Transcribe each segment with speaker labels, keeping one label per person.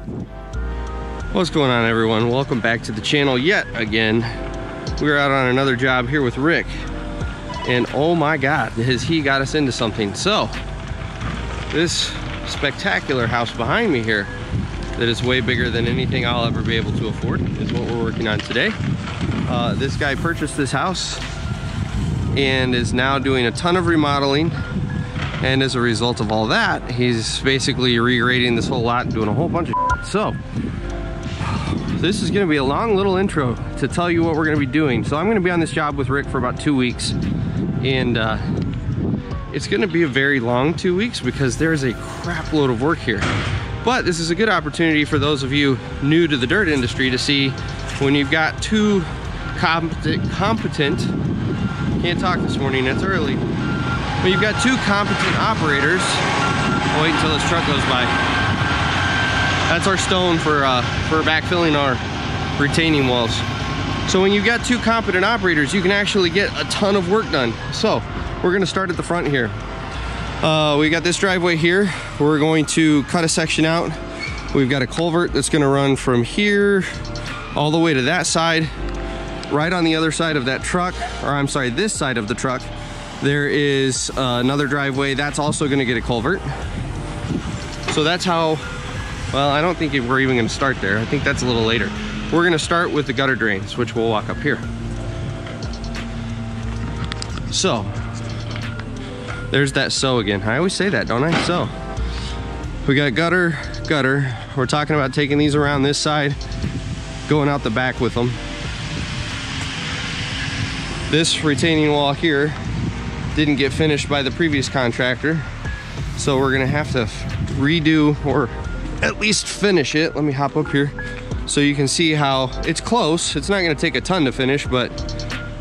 Speaker 1: What's going on, everyone? Welcome back to the channel yet again. We're out on another job here with Rick, and oh my god, has he got us into something. So this spectacular house behind me here that is way bigger than anything I'll ever be able to afford is what we're working on today. This guy purchased this house and is now doing a ton of remodeling, and as a result of all that, he's basically regrading this whole lot and doing a whole bunch of shit. So this is going to be a long little intro to tell you what we're going to be doing. So I'm going to be on this job with Rick for about 2 weeks, and it's going to be a very long 2 weeks because there's a crap load of work here. But this is a good opportunity for those of you new to the dirt industry to see when you've got two competent, can't talk this morning, it's early, but you've got two competent operators. I'll wait until this truck goes by. That's our stone for backfilling our retaining walls. So when you've got two competent operators, you can actually get a ton of work done. So we're gonna start at the front here. We got this driveway here. We're going to cut a section out. We've got a culvert that's gonna run from here all the way to that side. Right on the other side of that truck, or I'm sorry, this side of the truck, there is another driveway that's also gonna get a culvert. So that's how, well, I don't think we're even gonna start there. I think that's a little later. We're gonna start with the gutter drains, which we'll walk up here. So, there's that so again. I always say that, don't I? So, we got gutter. We're talking about taking these around this side, going out the back with them. This retaining wall here didn't get finished by the previous contractor, so we're gonna have to redo, or at least finish it. Let me hop up here so you can see how it's close. It's not gonna take a ton to finish, but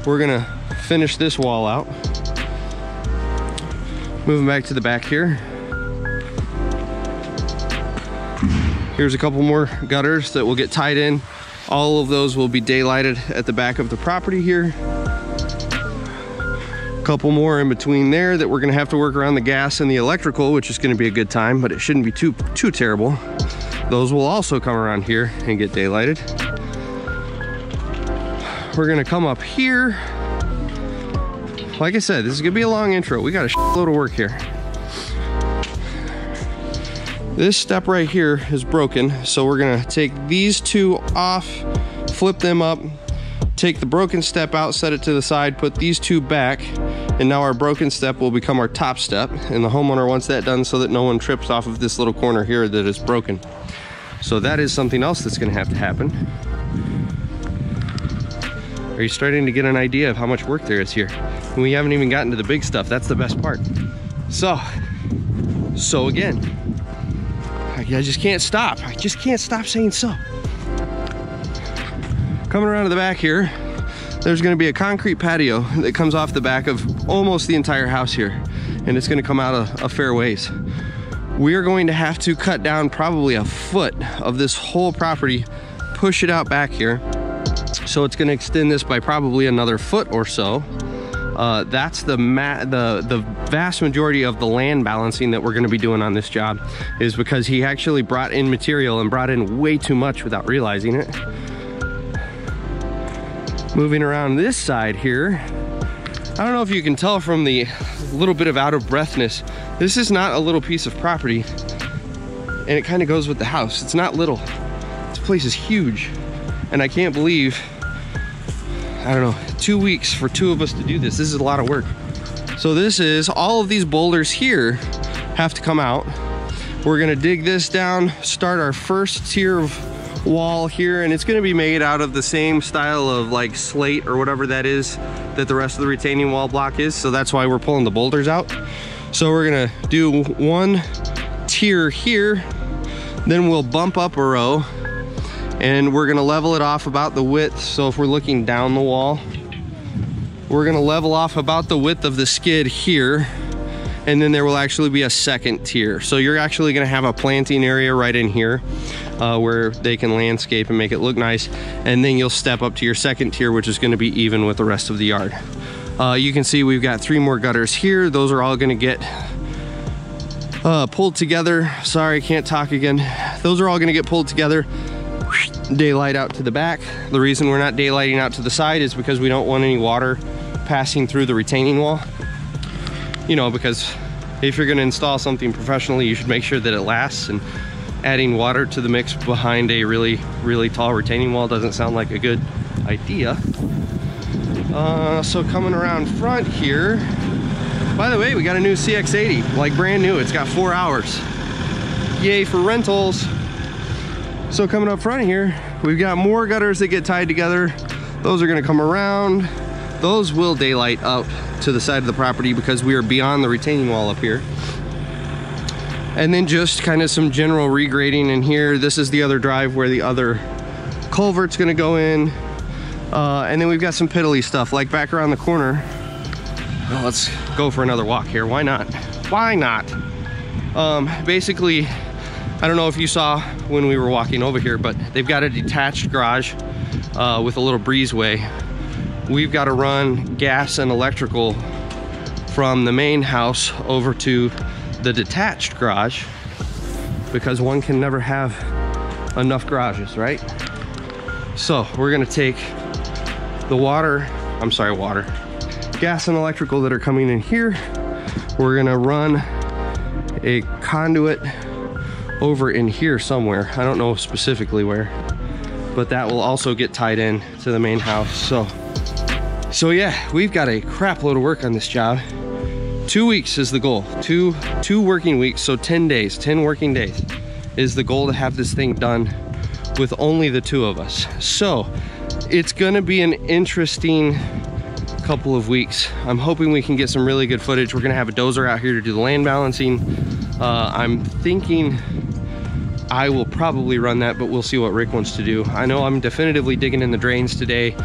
Speaker 1: we're gonna finish this wall out. Moving back to the back here. Here's a couple more gutters that will get tied in. All of those will be daylighted at the back of the property here. Couple more in between there that we're gonna have to work around the gas and the electrical, which is gonna be a good time, but it shouldn't be too terrible. Those will also come around here and get daylighted. We're gonna come up here. Like I said, this is gonna be a long intro. We got a shitload of work here. This step right here is broken, so we're gonna take these two off, flip them up, take the broken step out, set it to the side, put these two back, and now our broken step will become our top step, and the homeowner wants that done so that no one trips off of this little corner here that is broken. So that is something else that's gonna have to happen. Are you starting to get an idea of how much work there is here? And we haven't even gotten to the big stuff. That's the best part. So again, I just can't stop. I just can't stop saying so. Coming around to the back here, there's gonna be a concrete patio that comes off the back of almost the entire house here, and it's gonna come out a fair ways. We are going to have to cut down probably a foot of this whole property, push it out back here. So it's gonna extend this by probably another foot or so. That's the vast majority of the land balancing that we're gonna be doing on this job, is because he actually brought in material and brought in way too much without realizing it. Moving around this side here, I don't know if you can tell from the little bit of out of breathness, this is not a little piece of property, and it kind of goes with the house. It's not little. This place is huge, and I can't believe, I don't know, 2 weeks for two of us to do this. This is a lot of work. So this is, all of these boulders here have to come out. We're gonna dig this down, start our first tier of wall here, and it's going to be made out of the same style of like slate or whatever that is that the rest of the retaining wall block is, so that's why we're pulling the boulders out. So we're gonna do one tier here, then we'll bump up a row, and we're gonna level it off about the width. So if we're looking down the wall, we're gonna level off about the width of the skid here, and then there will actually be a second tier. So you're actually gonna have a planting area right in here where they can landscape and make it look nice, and then you'll step up to your second tier, which is gonna be even with the rest of the yard. You can see we've got 3 more gutters here. Those are all gonna get pulled together. Sorry, can't talk again. Those are all gonna get pulled together, daylight out to the back. The reason we're not daylighting out to the side is because we don't want any water passing through the retaining wall. You know, because if you're gonna install something professionally, you should make sure that it lasts, and adding water to the mix behind a really, really tall retaining wall doesn't sound like a good idea. So coming around front here, by the way, we got a new CX-80, like brand new. It's got 4 hours. Yay for rentals. So coming up front here, we've got more gutters that get tied together. Those are gonna come around. Those will daylight out to the side of the property because we are beyond the retaining wall up here. And then just kind of some general regrading in here. This is the other drive where the other culvert's gonna go in. And then we've got some piddly stuff like back around the corner. Well, let's go for another walk here. Why not? Why not? Basically, I don't know if you saw when we were walking over here, but they've got a detached garage with a little breezeway. We've got to run gas and electrical from the main house over to the detached garage because one can never have enough garages, right? So we're gonna take the gas and electrical that are coming in here. We're gonna run a conduit over in here somewhere. I don't know specifically where, but that will also get tied in to the main house. So yeah, we've got a crap load of work on this job. 2 weeks is the goal. Two working weeks, so 10 days, 10 working days is the goal to have this thing done with only the two of us. So it's gonna be an interesting couple of weeks. I'm hoping we can get some really good footage. We're gonna have a dozer out here to do the land balancing. I'm thinking I will probably run that, but we'll see what Rick wants to do. I know I'm definitively digging in the drains today.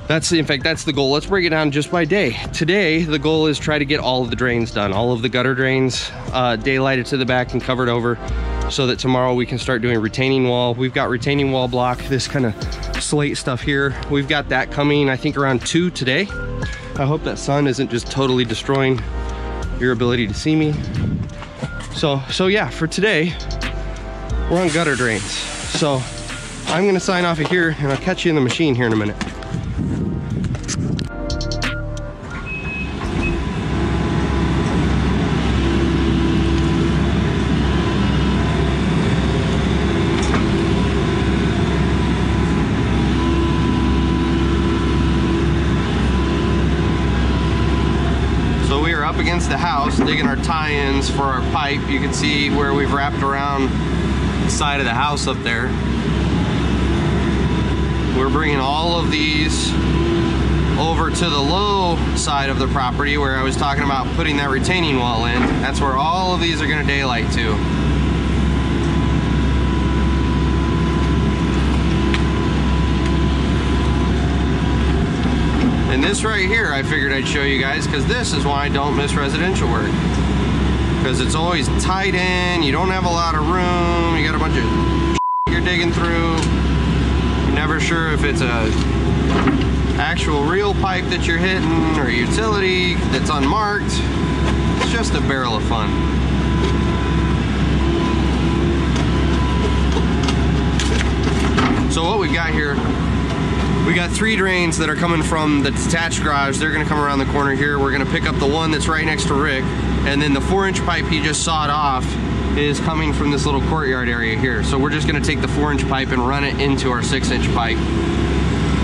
Speaker 1: In fact, that's the goal. Let's break it down just by day. Today, the goal is try to get all of the drains done, all of the gutter drains, daylighted to the back and covered over, so that tomorrow we can start doing retaining wall. We've got retaining wall block, this kind of slate stuff here. We've got that coming, I think, around 2 today. I hope that sun isn't just totally destroying your ability to see me. So yeah, for today, we're on gutter drains. So I'm gonna sign off of here and I'll catch you in the machine here in a minute. Against the house, digging our tie-ins for our pipe. You can see where we've wrapped around the side of the house up there. We're bringing all of these over to the low side of the property where I was talking about putting that retaining wall in. That's where all of these are going to daylight to. And this right here, I figured I'd show you guys, because this is why I don't miss residential work. Because it's always tight in, you don't have a lot of room, you got a bunch of you're digging through. You're never sure if it's a actual real pipe that you're hitting or a utility that's unmarked. It's just a barrel of fun. So what we've got here, we got 3 drains that are coming from the detached garage. They're gonna come around the corner here. We're gonna pick up the one that's right next to Rick, and then the 4-inch pipe he just sawed off is coming from this little courtyard area here. So we're just gonna take the 4-inch pipe and run it into our 6-inch pipe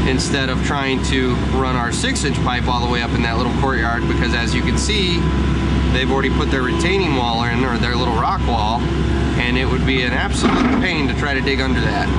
Speaker 1: instead of trying to run our 6-inch pipe all the way up in that little courtyard, because as you can see, they've already put their retaining wall in, or their little rock wall, and it would be an absolute pain to try to dig under that.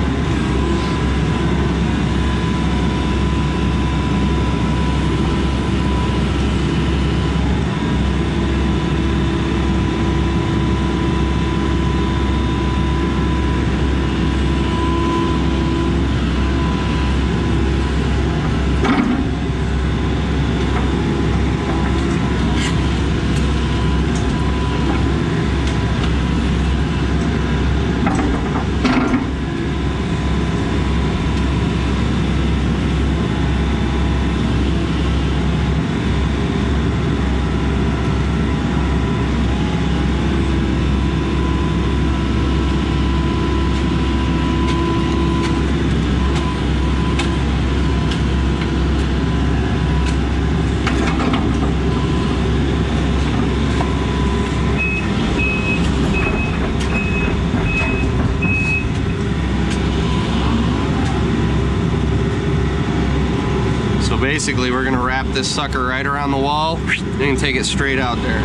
Speaker 1: So basically we're gonna wrap this sucker right around the wall and take it straight out there.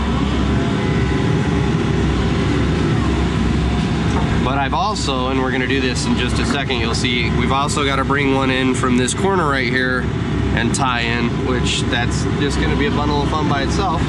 Speaker 1: But I've also, and we're gonna do this in just a second, you'll see, we've also got to bring one in from this corner right here and tie in, which that's just gonna be a bundle of fun by itself.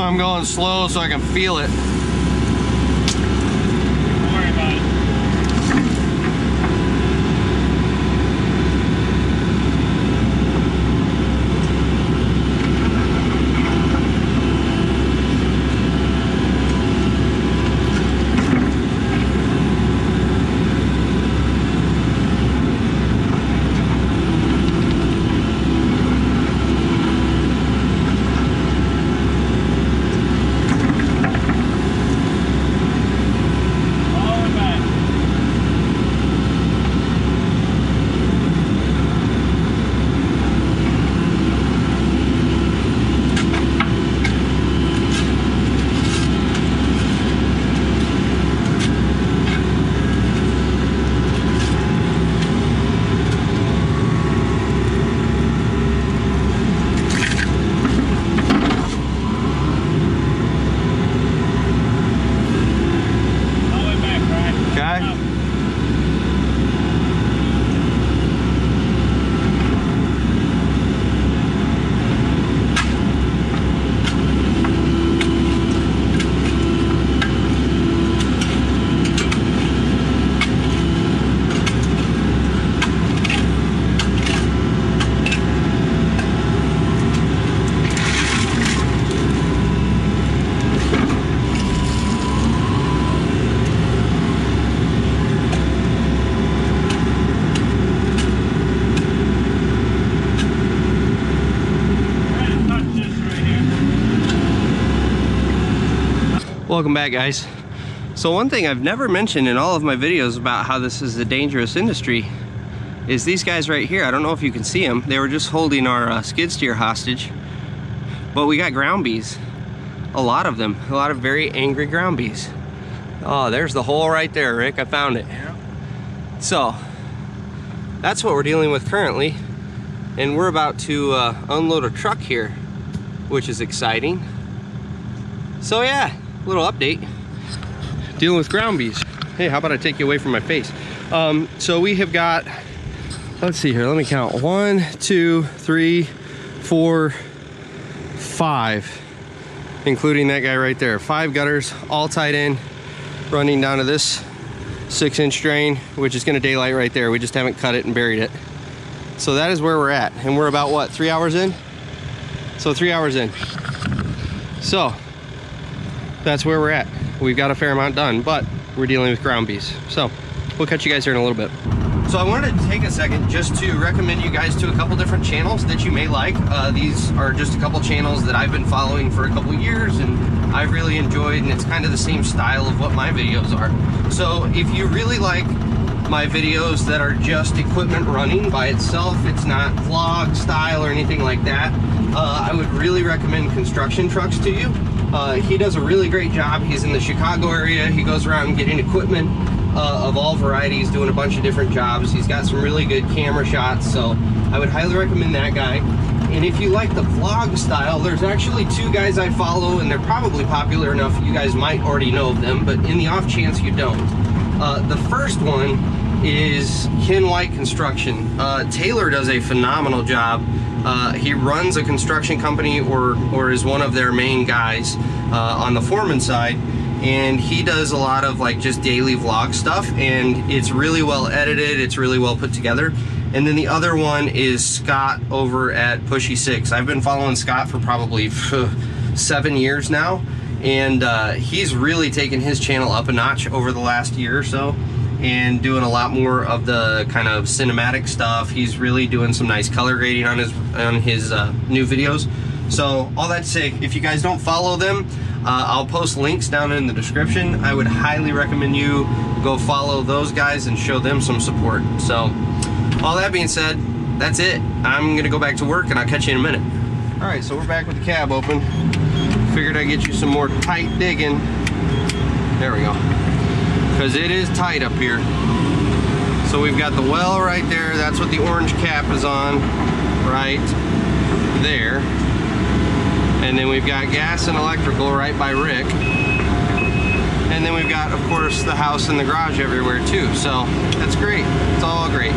Speaker 1: I'm going slow so I can feel it.
Speaker 2: Don't worry about it.
Speaker 1: Welcome back, guys. So one thing I've never mentioned in all of my videos about how this is a dangerous industry is these guys right here. I don't know if you can see them. They were just holding our skid steer hostage, but we got ground bees. A lot of them, a lot of very angry ground bees. Oh, there's the hole right there, Rick. I found it.
Speaker 2: Yeah.
Speaker 1: So that's what we're dealing with currently, and we're about to unload a truck here, which is exciting. So yeah, little update. Dealing with ground bees. Hey, how about I take you away from my face? So we have got, let's see here, let me count. 1, 2, 3, 4, 5, including that guy right there. 5 gutters, all tied in, running down to this 6-inch drain, which is gonna daylight right there. We just haven't cut it and buried it. So that is where we're at. And we're about, what, 3 hours in? So 3 hours in. So that's where we're at. We've got a fair amount done, but we're dealing with ground bees. So we'll catch you guys here in a little bit. So I wanted to take a second just to recommend you guys to a couple different channels that you may like. These are just a couple channels that I've been following for a couple years and I've really enjoyed, and it's kind of the same style of what my videos are. So if you really like my videos that are just equipment running by itself, it's not vlog style or anything like that, I would really recommend Construction Trucks to you. He does a really great job. He's in the Chicago area. He goes around getting equipment of all varieties, doing a bunch of different jobs. He's got some really good camera shots, so I would highly recommend that guy. And if you like the vlog style, there's actually 2 guys I follow, and they're probably popular enough you guys might already know of them, but in the off chance you don't. The first one is Ken White Construction. Taylor does a phenomenal job. He runs a construction company or is one of their main guys on the foreman side, and he does a lot of like just daily vlog stuff, and it's really well edited, it's really well put together. And then the other one is Scott over at Pushy 6. I've been following Scott for probably 7 years now, and he's really taken his channel up a notch over the last year or so, and doing a lot more of the kind of cinematic stuff. He's really doing some nice color grading on his new videos. So all that to say, if you guys don't follow them, I'll post links down in the description. I would highly recommend you go follow those guys and show them some support. So all that being said, that's it. I'm gonna go back to work, and I'll catch you in a minute. All right, so we're back with the cab open. Figured I'd get you some more tight digging. There we go. Because it is tight up here. So we've got the well right there. That's what the orange cap is on, right there. And then we've got gas and electrical right by Rick. And then we've got, of course, the house and the garage everywhere too. So that's great. It's all great.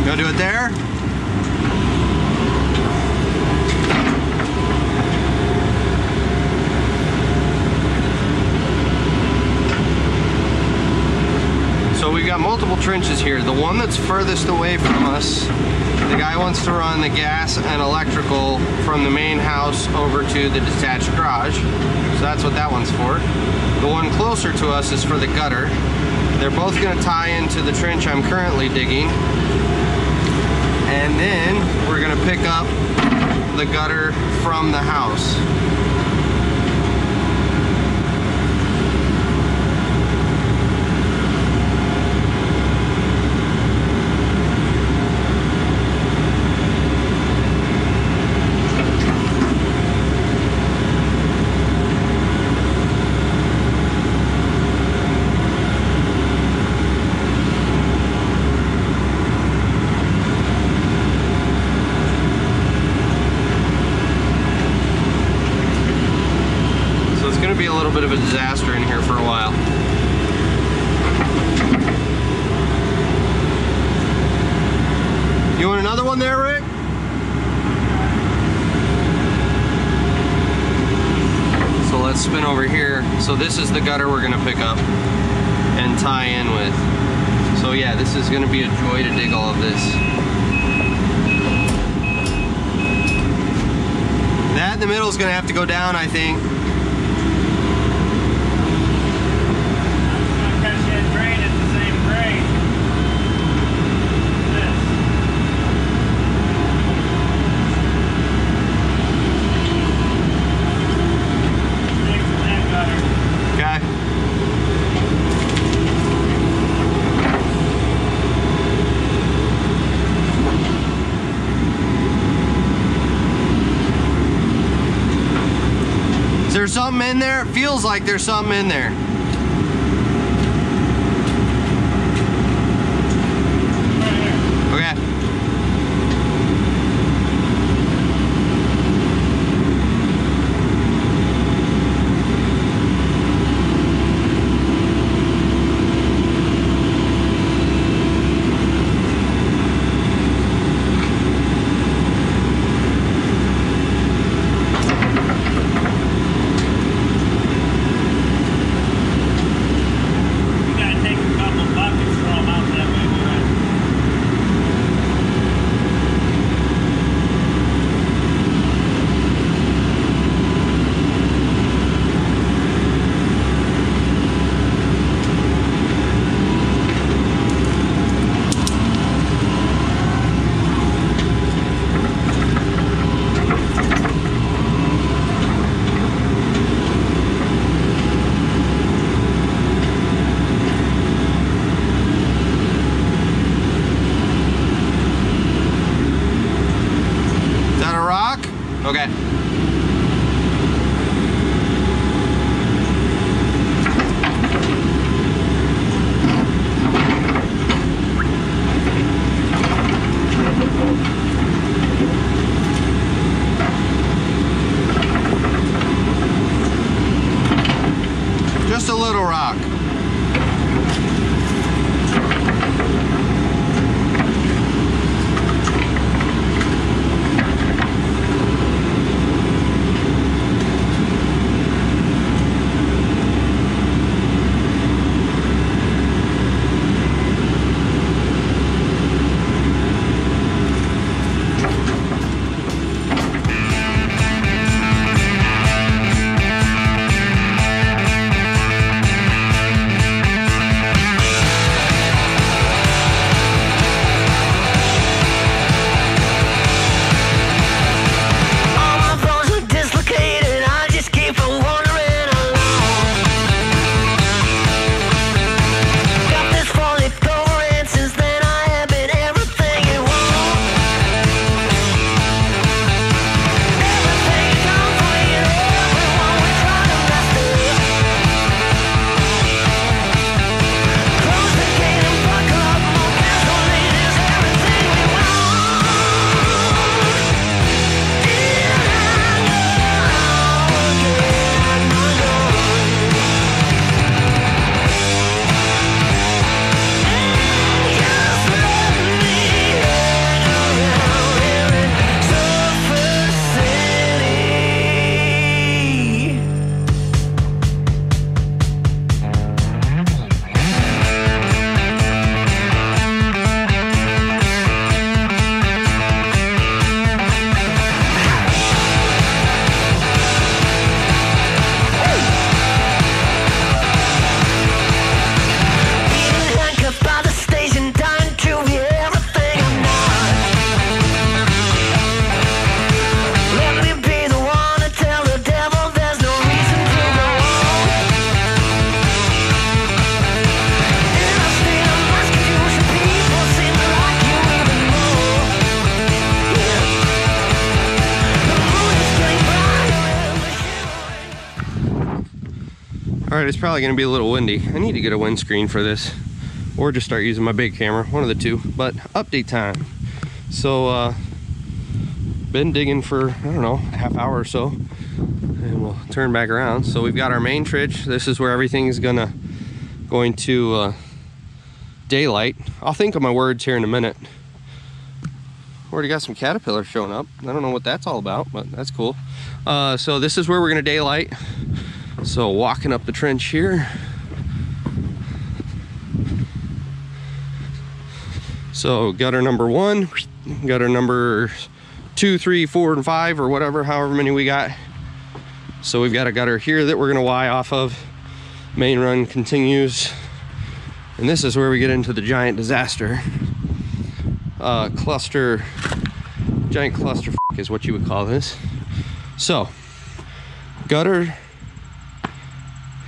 Speaker 1: Go do it there. So we've got multiple trenches here. The one that's furthest away from us, the guy wants to run the gas and electrical from the main house over to the detached garage. So that's what that one's for. The one closer to us is for the gutter. They're both going to tie into the trench I'm currently digging. And then we're going to pick up the gutter from the house. Be a little bit of a disaster in here for a while. You want another one there, Rick? So let's spin over here. So this is the gutter we're gonna pick up and tie in with. So yeah, this is gonna be a joy to dig all of this. That in the middle is gonna have to go down, I think. Is there something in there? It feels like there's something in there. Okay. just a little rock. Alright, it's probably going to be a little windy. I need to get a windscreen for this, or just start using my big camera, one of the two. But update time. So, been digging for, I don't know, a half hour or so, and we'll turn back around. So we've got our main trench. This is where everything's going to daylight. I'll think of my words here in a minute. Already got some caterpillars showing up. I don't know what that's all about, but that's cool. So this is where we're going to daylight. So walking up the trench here. So gutter number 1, gutter number 2, 3, 4, and 5, or whatever, however many we got. So we've got a gutter here that we're gonna Y off of. Main run continues. And this is where we get into the giant disaster. Giant cluster is what you would call this. So, gutter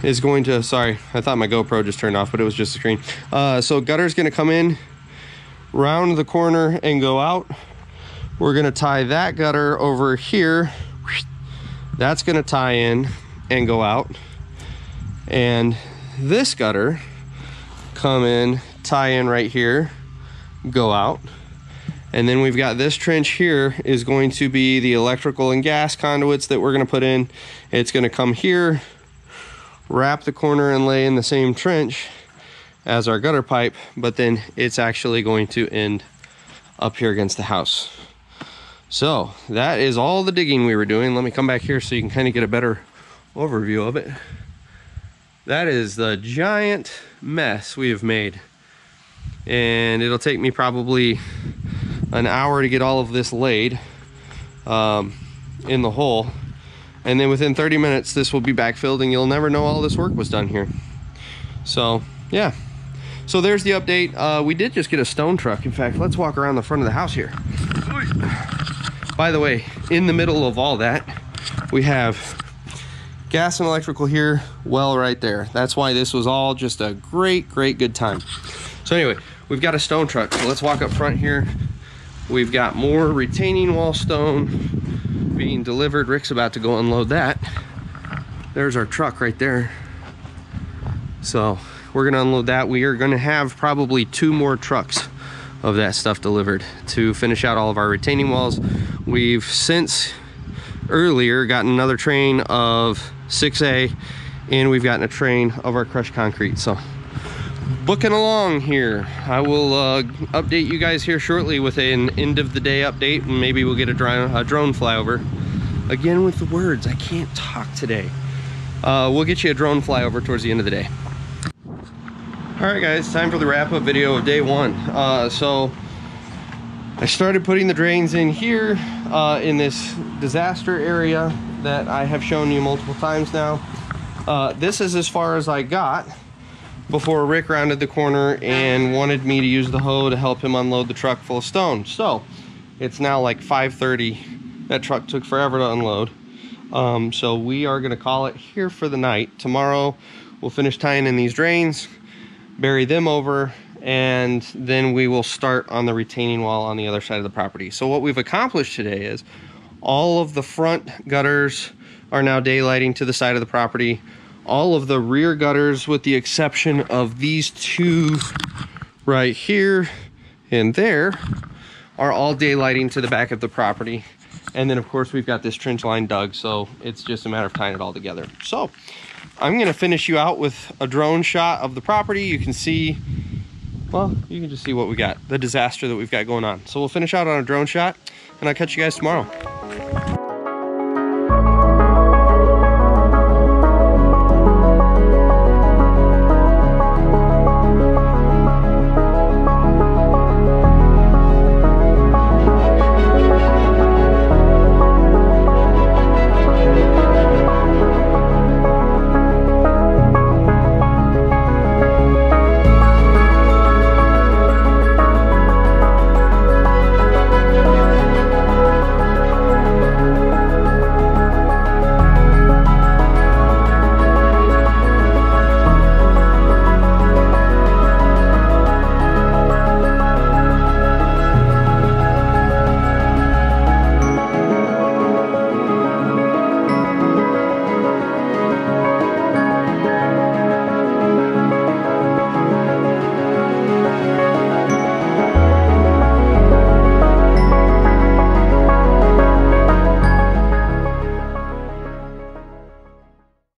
Speaker 1: is going to, sorry, I thought my GoPro just turned off, but it was just a screen. So gutter's gonna come in, round the corner and go out. We're gonna tie that gutter over here. That's gonna tie in and go out. And this gutter, come in, tie in right here, go out. And then we've got this trench here is going to be the electrical and gas conduits that we're gonna put in. It's gonna come here, wrap the corner and lay in the same trench as our gutter pipe, but then it's actually going to end up here against the house. So that is all the digging we were doing. Let me come back here so you can kind of get a better overview of it. That is the giant mess we have made, and it'll take me probably an hour to get all of this laid in the hole. And then within 30 minutes, this will be backfilled and you'll never know all this work was done here. So, yeah. So there's the update. We did just get a stone truck. In fact, let's walk around the front of the house here. By the way, in the middle of all that, we have gas and electrical here, well right there. That's why this was all just a great good time. So anyway, we've got a stone truck. So let's walk up front here. We've got more retaining wall stone being delivered. Rick's about to go unload that. There's our truck right there. So we're gonna unload that. We are gonna have probably 2 more trucks of that stuff delivered to finish out all of our retaining walls. We've since earlier gotten another train of 6A and we've gotten a train of our crushed concrete. So booking along here. I will update you guys here shortly with an end of the day update, and maybe we'll get a drone flyover. Again with the words, I can't talk today. We'll get you a drone flyover towards the end of the day. All right guys, time for the wrap up video of day one. So I started putting the drains in here in this disaster area that I have shown you multiple times now. This is as far as I got before Rick rounded the corner and wanted me to use the hoe to help him unload the truck full of stone. So it's now like 5:30. That truck took forever to unload. So we are gonna call it here for the night. Tomorrow we'll finish tying in these drains, bury them over, and then we will start on the retaining wall on the other side of the property. So what we've accomplished today is all of the front gutters are now daylighting to the side of the property. All of the rear gutters, with the exception of these two right here and there, are all daylighting to the back of the property. And then of course we've got this trench line dug, so it's just a matter of tying it all together. So I'm gonna finish you out with a drone shot of the property. You can see, well, you can just see what we got, the disaster that we've got going on. So we'll finish out on a drone shot, and I'll catch you guys tomorrow.